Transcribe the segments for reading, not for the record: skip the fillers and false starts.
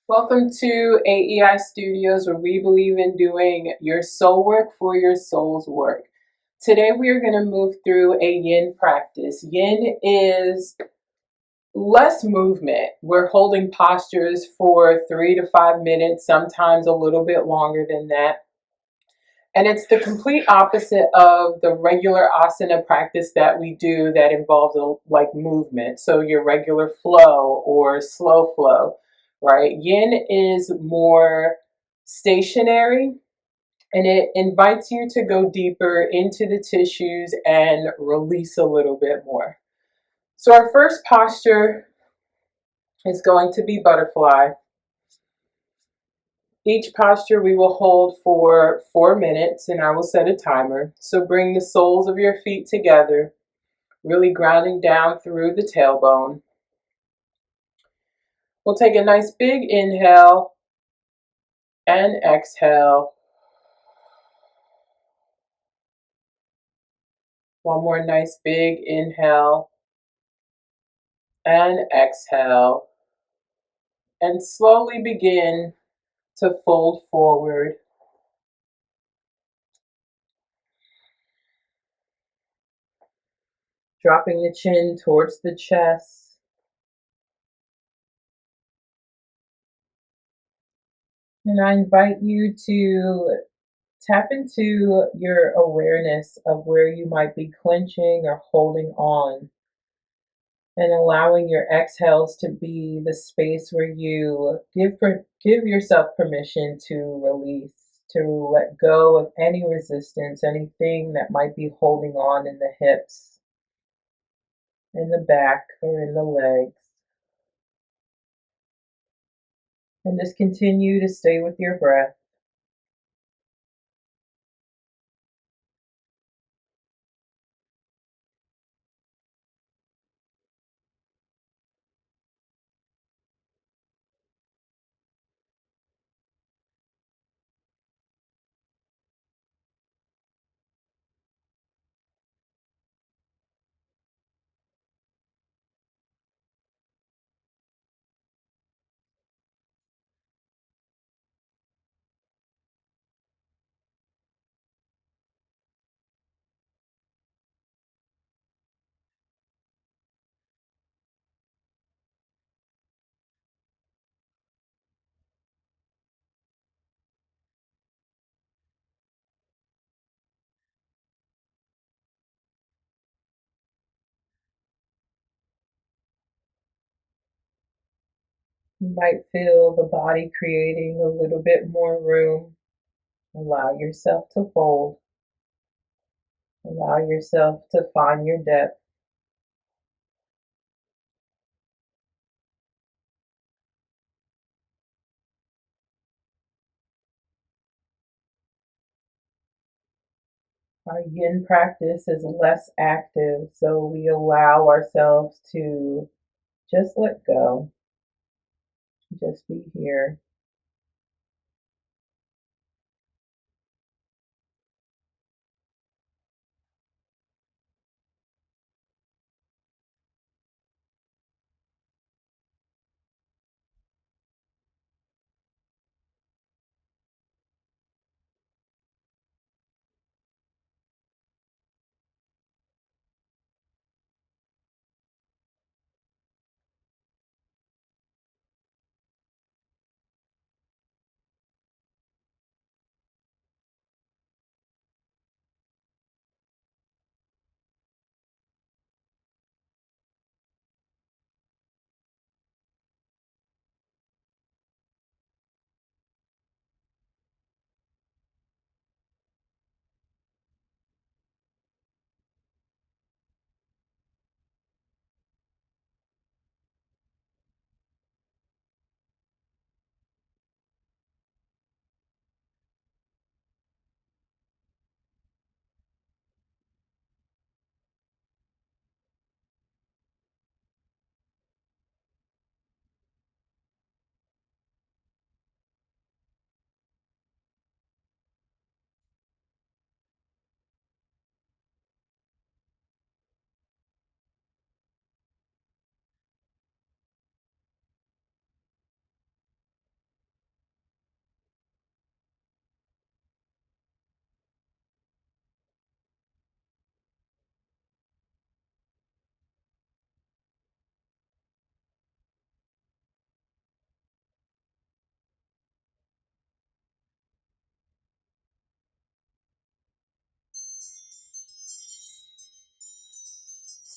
Welcome to AEI Studios, where we believe in doing your soul work for your soul's work. Today, we are going to move through a yin practice. Yin is less movement. We're holding postures for 3 to 5 minutes, sometimes a little bit longer than that. And it's the complete opposite of the regular asana practice that we do that involves like movement. So your regular flow or slow flow, right? Yin is more stationary and it invites you to go deeper into the tissues and release a little bit more. So our first posture is going to be butterfly. Each posture we will hold for 4 minutes and I will set a timer. So bring the soles of your feet together, really grounding down through the tailbone. We'll take a nice big inhale and exhale. One more nice big inhale and exhale. And slowly begin to fold forward. Dropping the chin towards the chest. And I invite you to tap into your awareness of where you might be clenching or holding on, and allowing your exhales to be the space where you give yourself permission to release, to let go of any resistance, anything that might be holding on in the hips, in the back, or in the legs. And just continue to stay with your breath. You might feel the body creating a little bit more room. Allow yourself to fold. Allow yourself to find your depth. Our yin practice is less active, so we allow ourselves to just let go, just be here.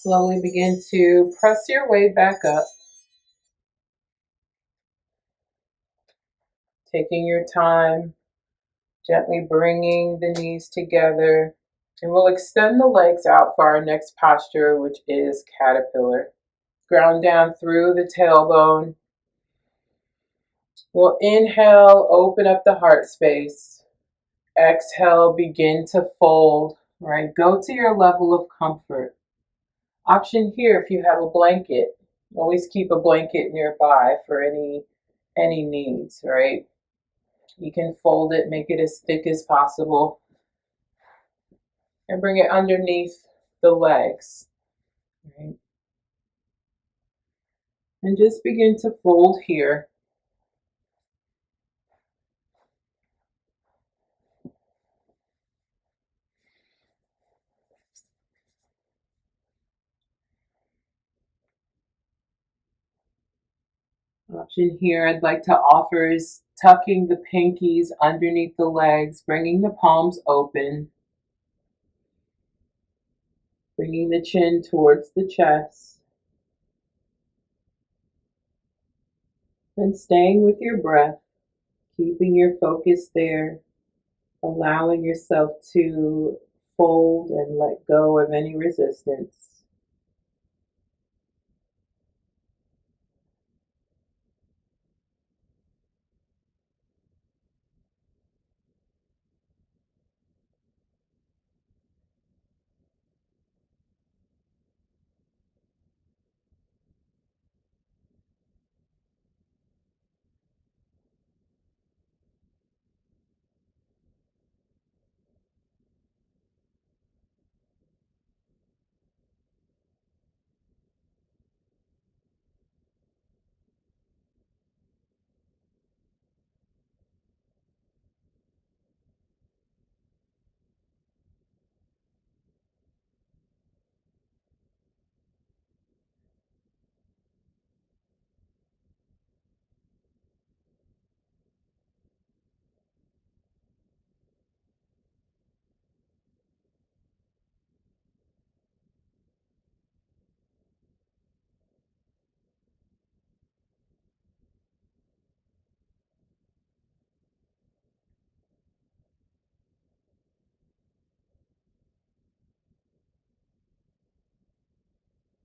Slowly begin to press your way back up, taking your time, gently bringing the knees together. And we'll extend the legs out for our next posture, which is caterpillar. Ground down through the tailbone. We'll inhale, open up the heart space. Exhale, begin to fold, right? Go to your level of comfort. Option here, if you have a blanket, always keep a blanket nearby for any needs, right? You can fold it, make it as thick as possible, and bring it underneath the legs, right? And just begin to fold here. Option here I'd like to offer is tucking the pinkies underneath the legs, bringing the palms open, bringing the chin towards the chest, and staying with your breath, keeping your focus there, allowing yourself to fold and let go of any resistance.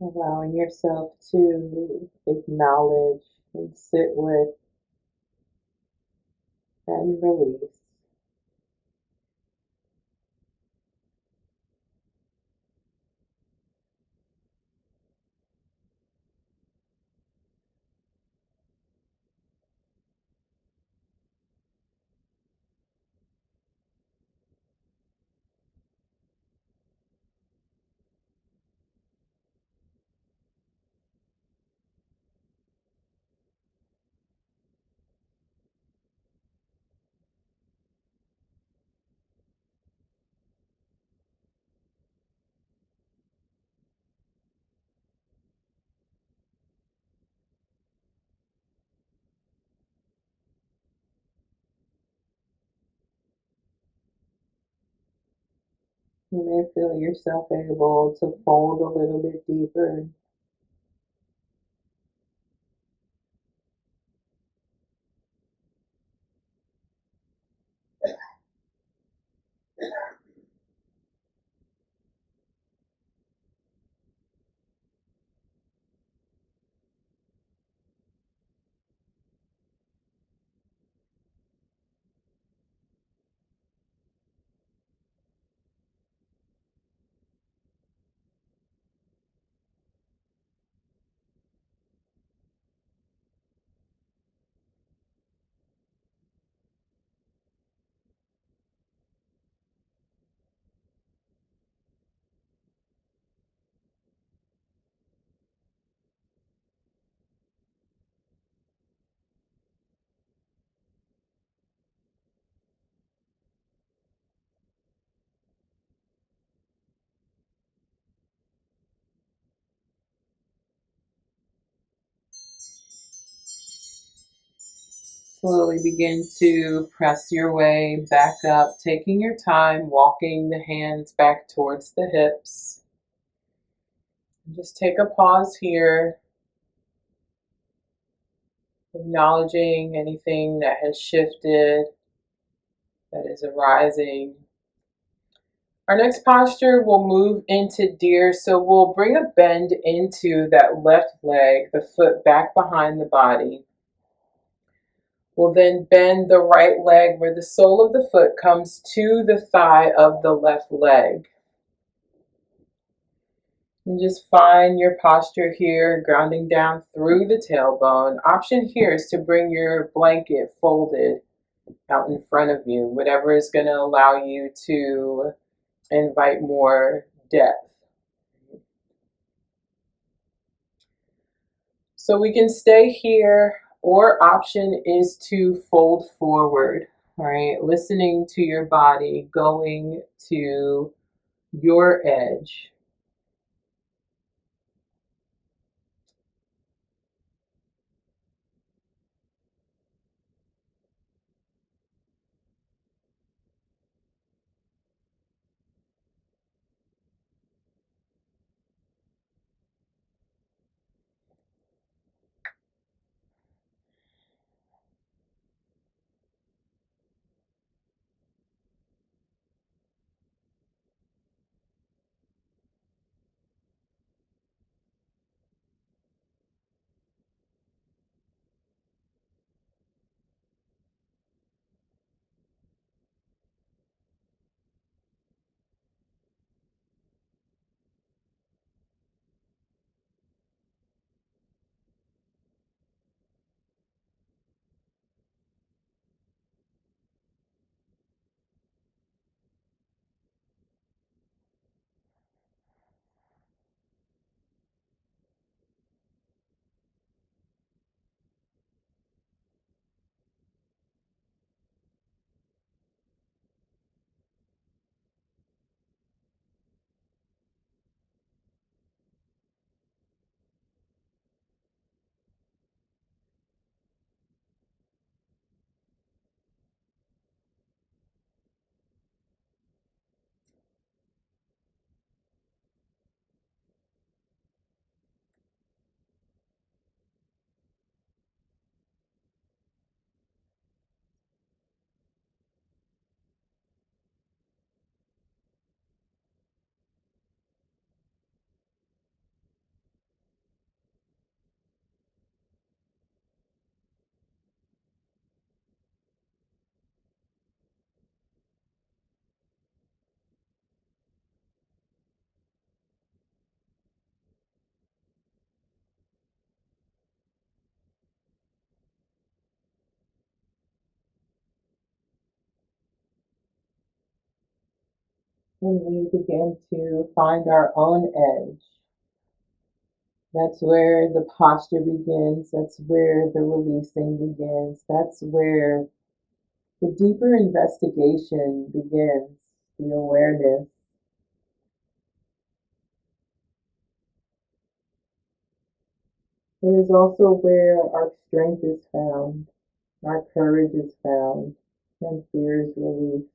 Allowing yourself to acknowledge and sit with and release. You may feel yourself able to fold a little bit deeper. Slowly begin to press your way back up, taking your time, walking the hands back towards the hips. Just take a pause here, acknowledging anything that has shifted, that is arising. Our next posture will move into deer, so we'll bring a bend into that left leg, the foot back behind the body. We'll then bend the right leg where the sole of the foot comes to the thigh of the left leg. And just find your posture here, grounding down through the tailbone. Option here is to bring your blanket folded out in front of you, whatever is going to allow you to invite more depth. So we can stay here, or option is to fold forward, all right? Listening to your body, going to your edge. When we begin to find our own edge, that's where the posture begins. That's where the releasing begins. That's where the deeper investigation begins, the awareness. It is also where our strength is found, our courage is found, and fear is released.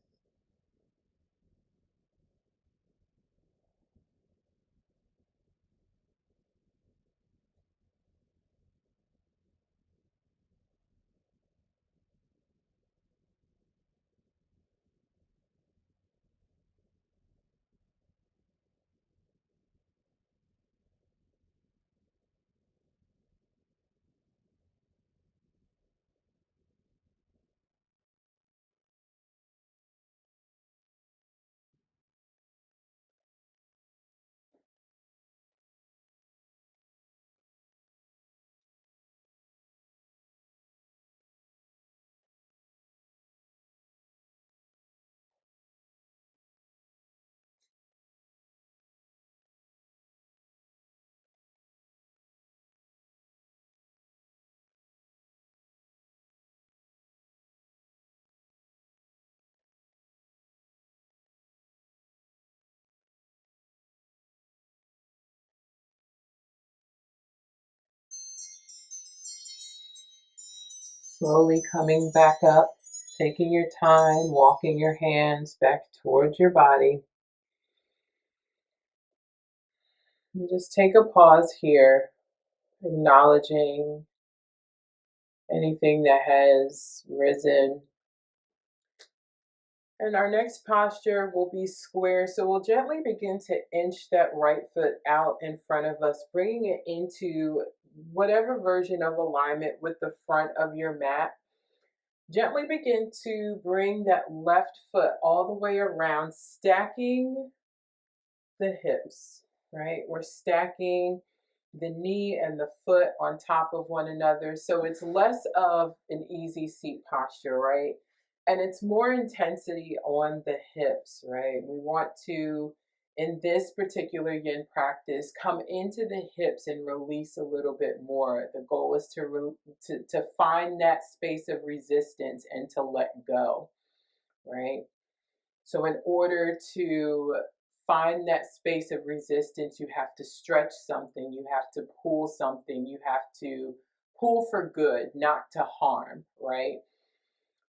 Slowly coming back up, taking your time, walking your hands back towards your body. And just take a pause here, acknowledging anything that has risen. And our next posture will be square. So we'll gently begin to inch that right foot out in front of us, bringing it into whatever version of alignment with the front of your mat. Gently begin to bring that left foot all the way around, stacking the hips, right? We're stacking the knee and the foot on top of one another. So it's less of an easy seat posture, right? And it's more intensity on the hips, right? We want to, in this particular yin practice, come into the hips and release a little bit more. The goal is to find that space of resistance and to let go, right? So, in order to find that space of resistance, you have to stretch something, you have to pull something, you have to pull for good, not to harm, right?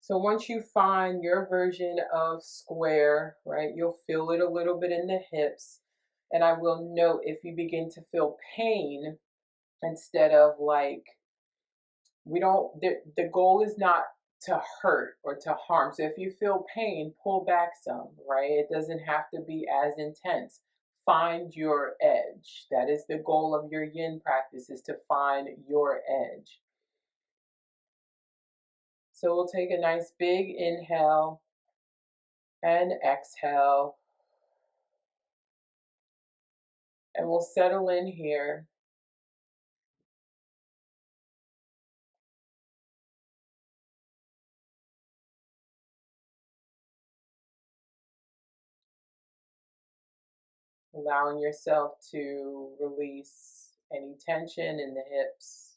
So, once you find your version of square, right, you'll feel it a little bit in the hips. And I will note if you begin to feel pain instead of like, we don't, the goal is not to hurt or to harm. So if you feel pain, pull back some, right? It doesn't have to be as intense. Find your edge. That is the goal of your yin practice, is to find your edge. So we'll take a nice big inhale and exhale, and we'll settle in here. Allowing yourself to release any tension in the hips,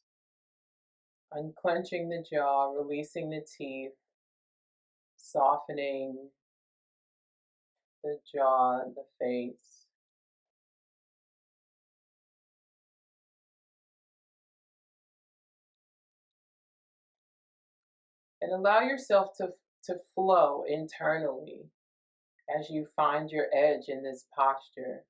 unclenching the jaw, releasing the teeth, softening the jaw, the face. And allow yourself to flow internally as you find your edge in this posture.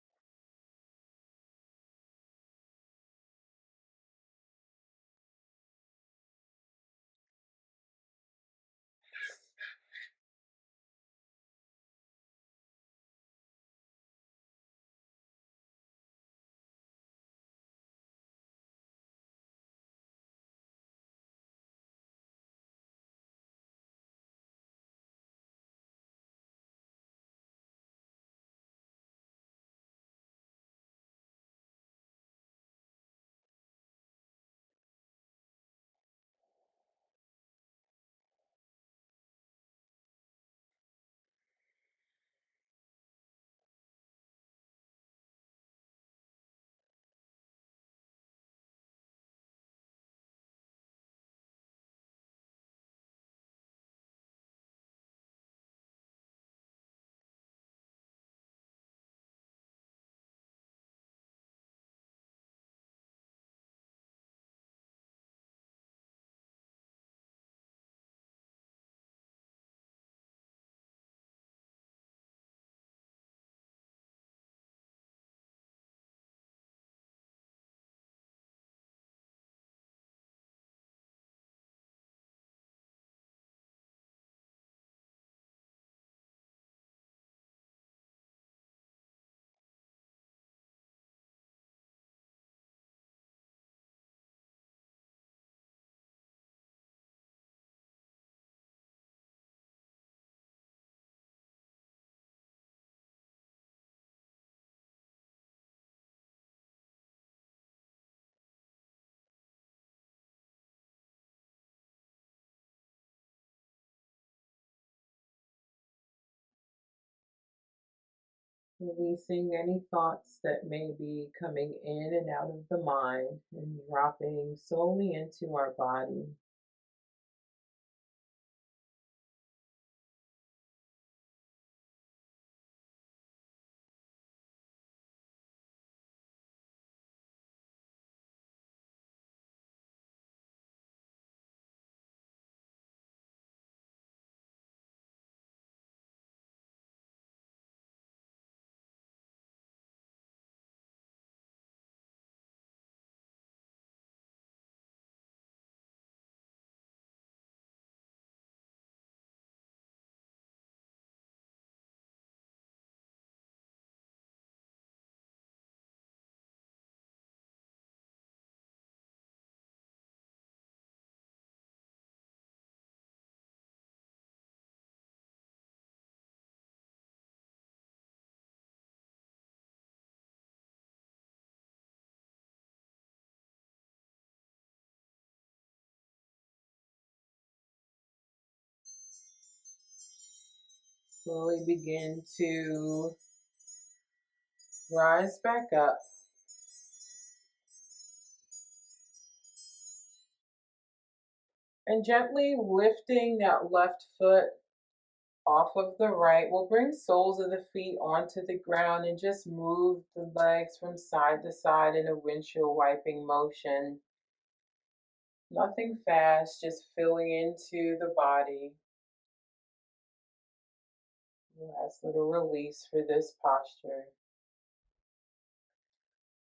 Releasing any thoughts that may be coming in and out of the mind and dropping solely into our body. Slowly begin to rise back up. And gently lifting that left foot off of the right. We'll bring soles of the feet onto the ground and just move the legs from side to side in a windshield wiping motion. Nothing fast, just filling into the body. Last little release for this posture.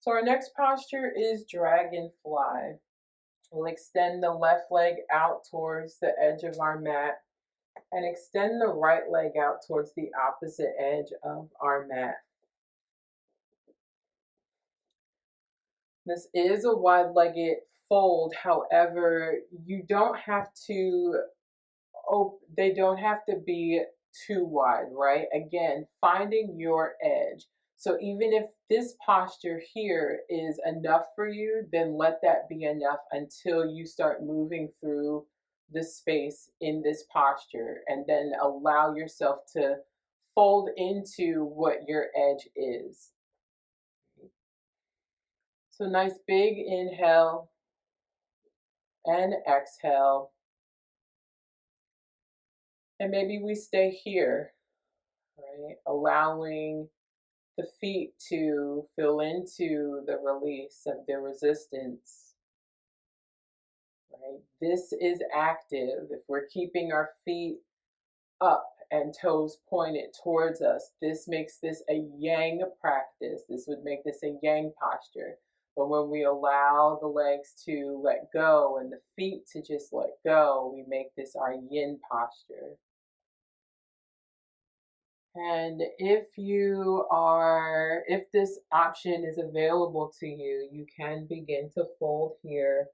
So our next posture is dragonfly. We'll extend the left leg out towards the edge of our mat and extend the right leg out towards the opposite edge of our mat. This is a wide-legged fold. However, you don't have to, they don't have to be too wide, right? Again, finding your edge. So even if this posture here is enough for you, then let that be enough until you start moving through the space in this posture, and then allow yourself to fold into what your edge is. So nice big inhale and exhale. And maybe we stay here, right? Allowing the feet to fill into the release of the resistance, right? This is active. If we're keeping our feet up and toes pointed towards us, this makes this a yang practice. This would make this a yang posture. But when we allow the legs to let go and the feet to just let go, we make this our yin posture. And if this option is available to you, you can begin to fold here.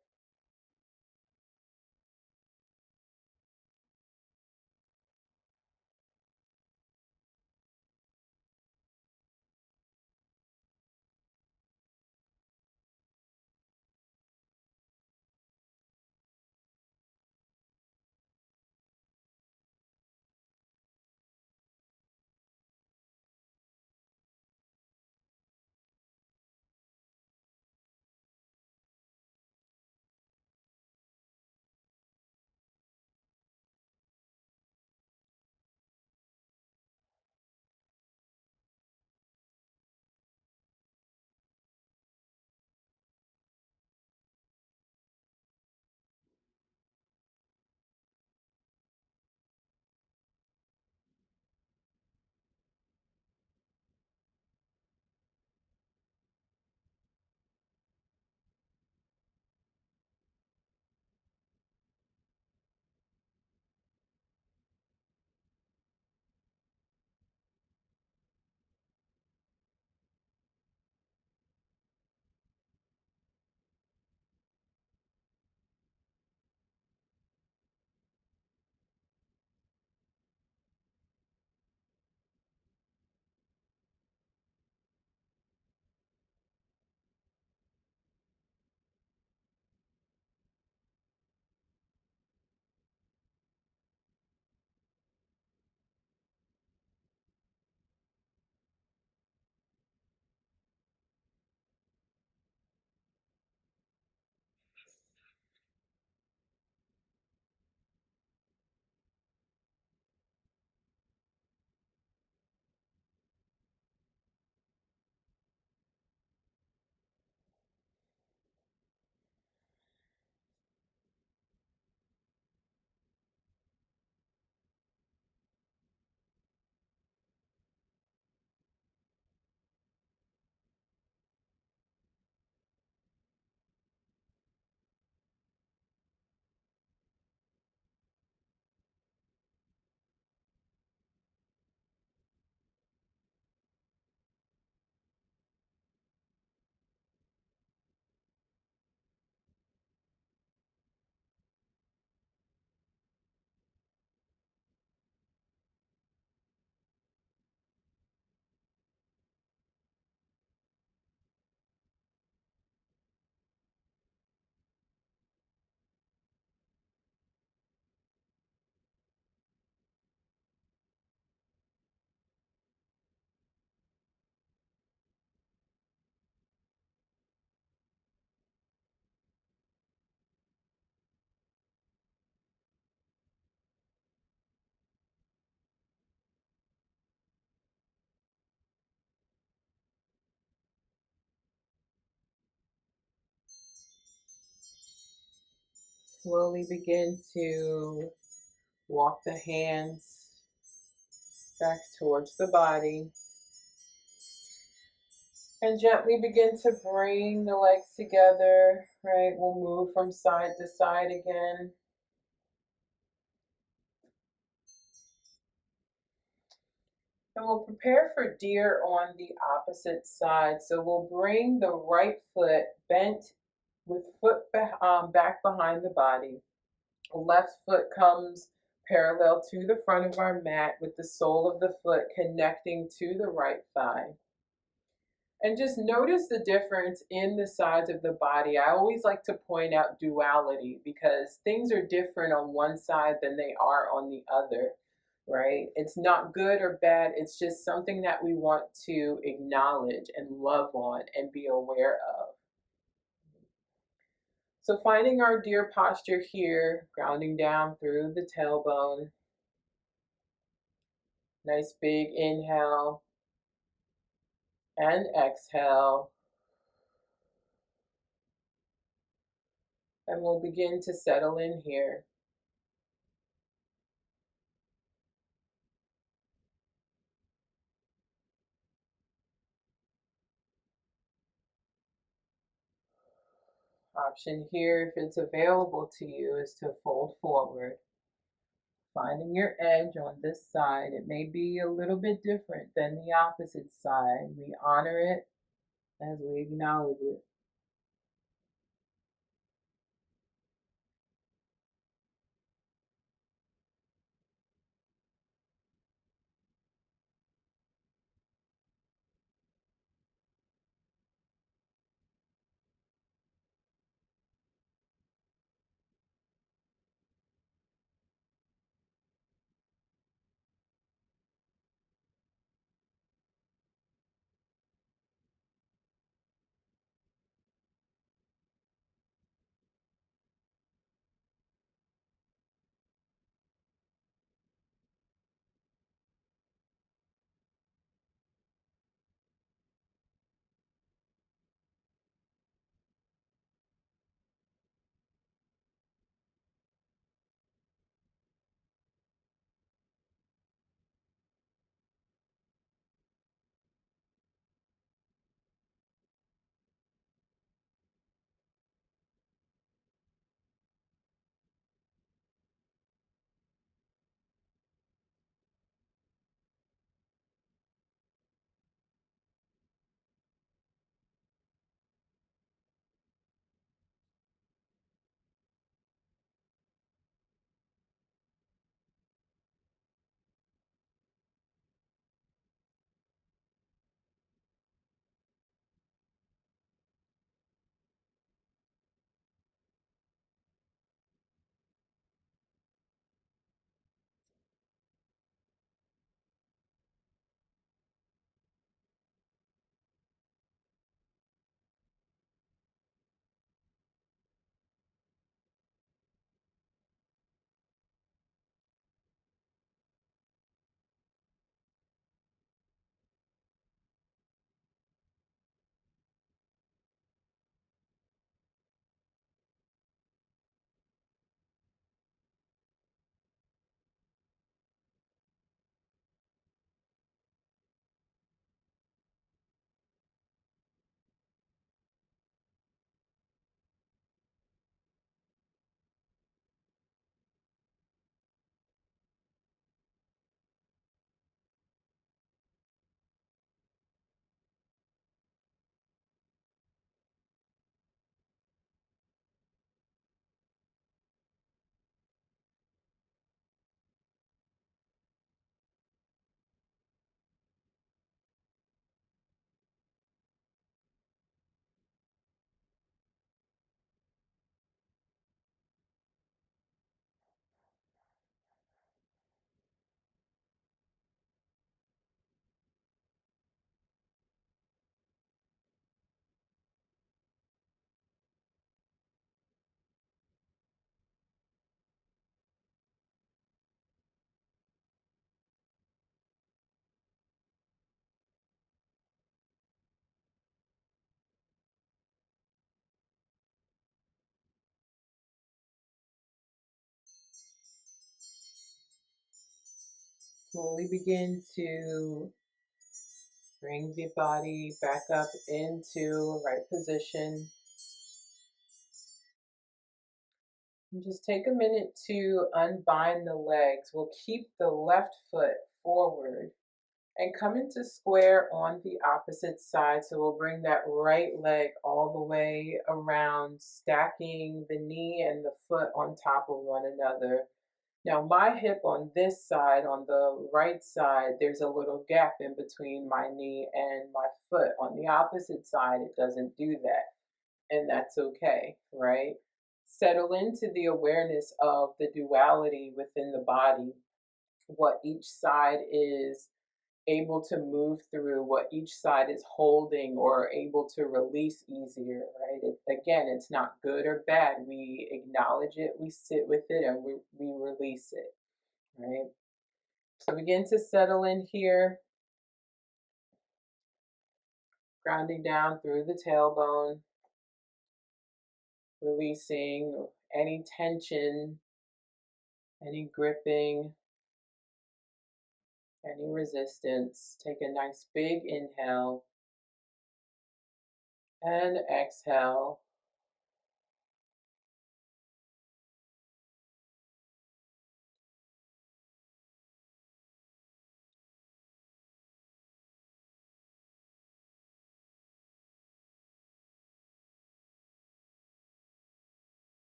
Slowly begin to walk the hands back towards the body. And gently begin to bring the legs together, right? We'll move from side to side again. And we'll prepare for deer on the opposite side. So we'll bring the right foot bent with foot back behind the body. The left foot comes parallel to the front of our mat with the sole of the foot connecting to the right thigh. And just notice the difference in the sides of the body. I always like to point out duality because things are different on one side than they are on the other, right? It's not good or bad. It's just something that we want to acknowledge and love on and be aware of. So finding our deer posture here, grounding down through the tailbone. Nice big inhale and exhale. And we'll begin to settle in here. Option here, if it's available to you, is to fold forward. Finding your edge on this side. It may be a little bit different than the opposite side. We honor it as we acknowledge it. Slowly begin to bring the body back up into right position. And just take a minute to unbind the legs. We'll keep the left foot forward and come into square on the opposite side. So we'll bring that right leg all the way around, stacking the knee and the foot on top of one another. Now, my hip on this side, on the right side, there's a little gap in between my knee and my foot. On the opposite side, it doesn't do that, and that's okay, right? Settle into the awareness of the duality within the body, what each side is able to move through, what each side is holding or able to release easier, right? Again, it's not good or bad. We acknowledge it, we sit with it, and we release it, right? So begin to settle in here, grounding down through the tailbone, releasing any tension, any gripping, any resistance. Take a nice big inhale and exhale.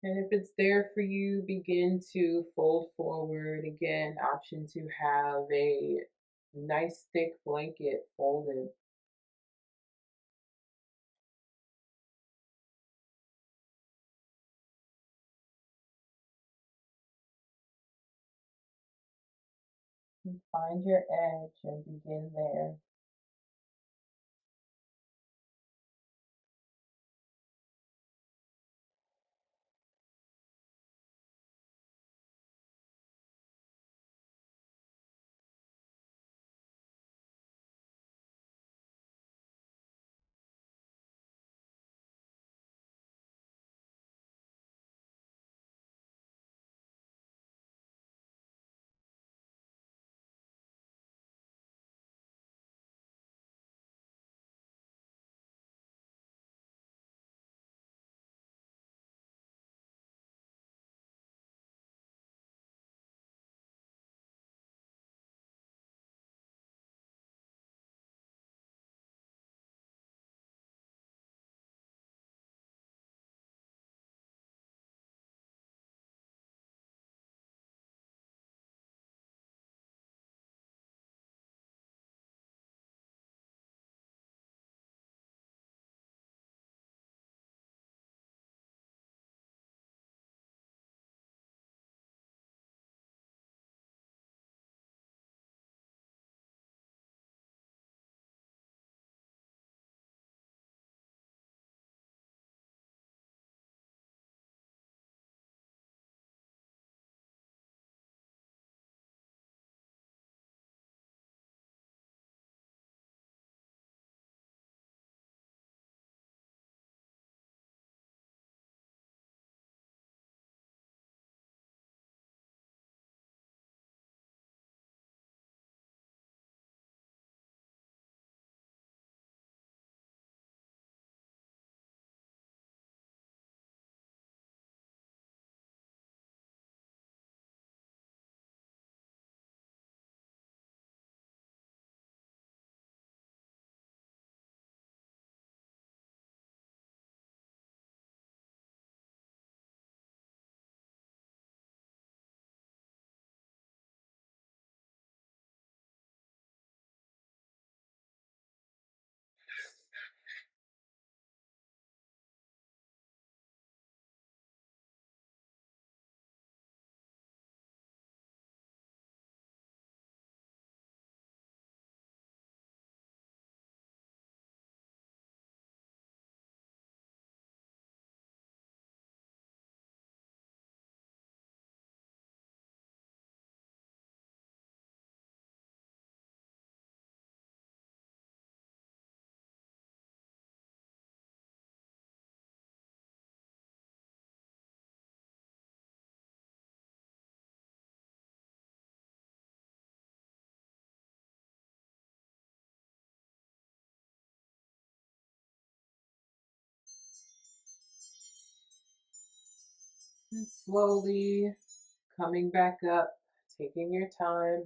And if it's there for you, begin to fold forward. Again, option to have a nice thick blanket folded. And find your edge and begin there. And slowly coming back up, taking your time.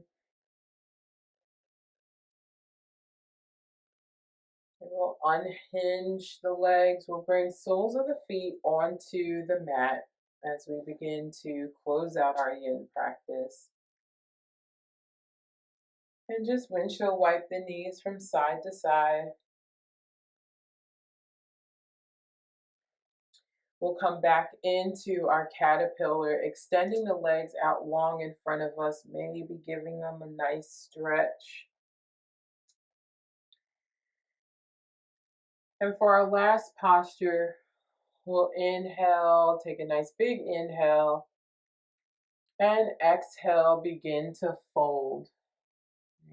And we'll unhinge the legs. We'll bring soles of the feet onto the mat as we begin to close out our yin practice. And just windshield wipe the knees from side to side. We'll come back into our caterpillar, extending the legs out long in front of us, maybe giving them a nice stretch. And for our last posture, we'll inhale, take a nice big inhale, and exhale, begin to fold.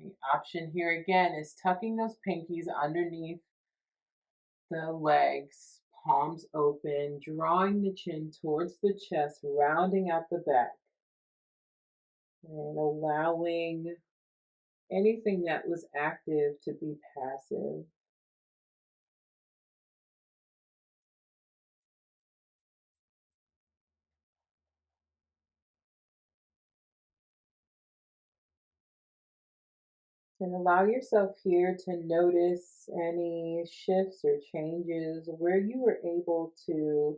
The option here again is tucking those pinkies underneath the legs, palms open, drawing the chin towards the chest, rounding out the back, and allowing anything that was active to be passive. And allow yourself here to notice any shifts or changes where you were able to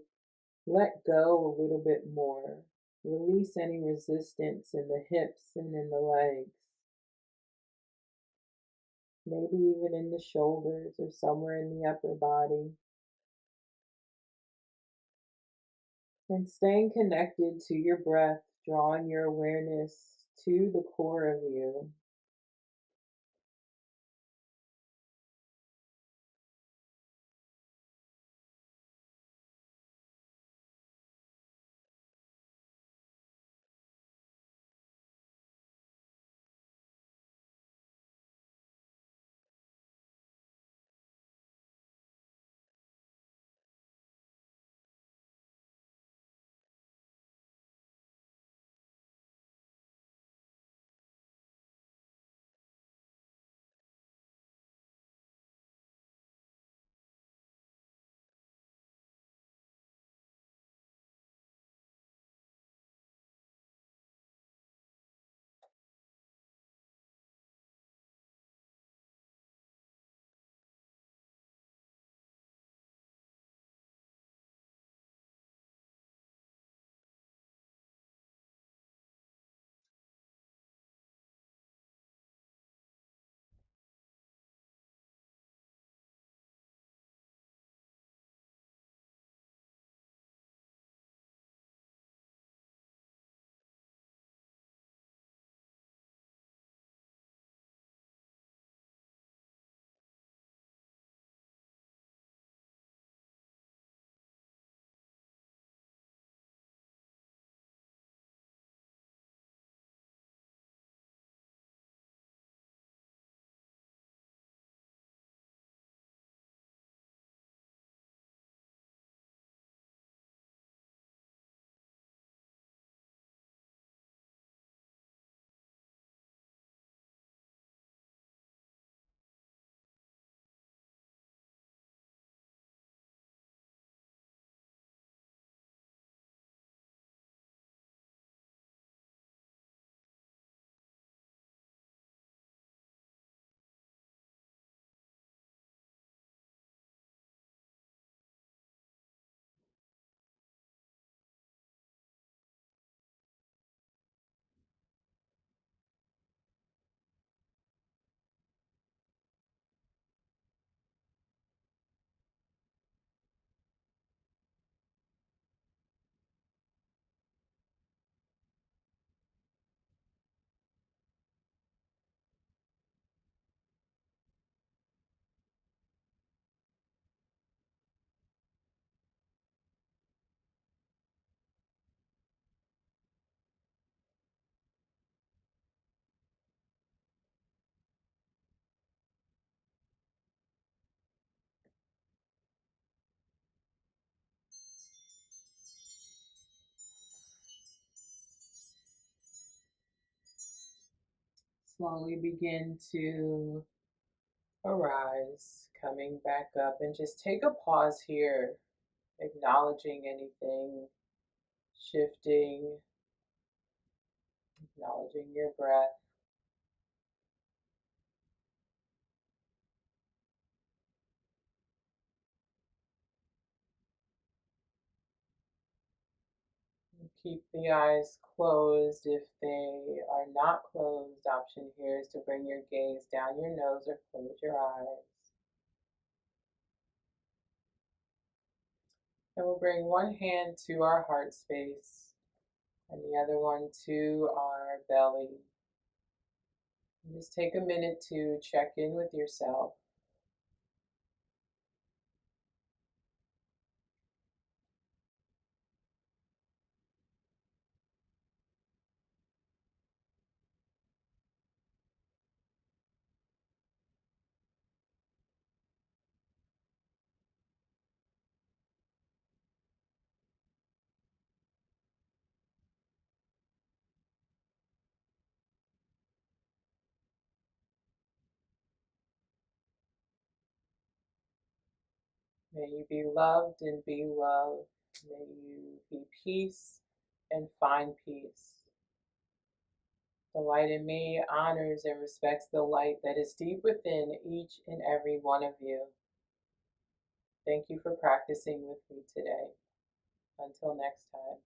let go a little bit more. Release any resistance in the hips and in the legs. Maybe even in the shoulders or somewhere in the upper body. And staying connected to your breath, drawing your awareness to the core of you. Slowly begin to arise, coming back up, and just take a pause here, acknowledging anything shifting, acknowledging your breath. Keep the eyes closed. If they are not closed, option here is to bring your gaze down your nose or close your eyes. And we'll bring one hand to our heart space and the other one to our belly. And just take a minute to check in with yourself. May you be loved and be loved. May you be peace and find peace. The light in me honors and respects the light that is deep within each and every one of you. Thank you for practicing with me today. Until next time.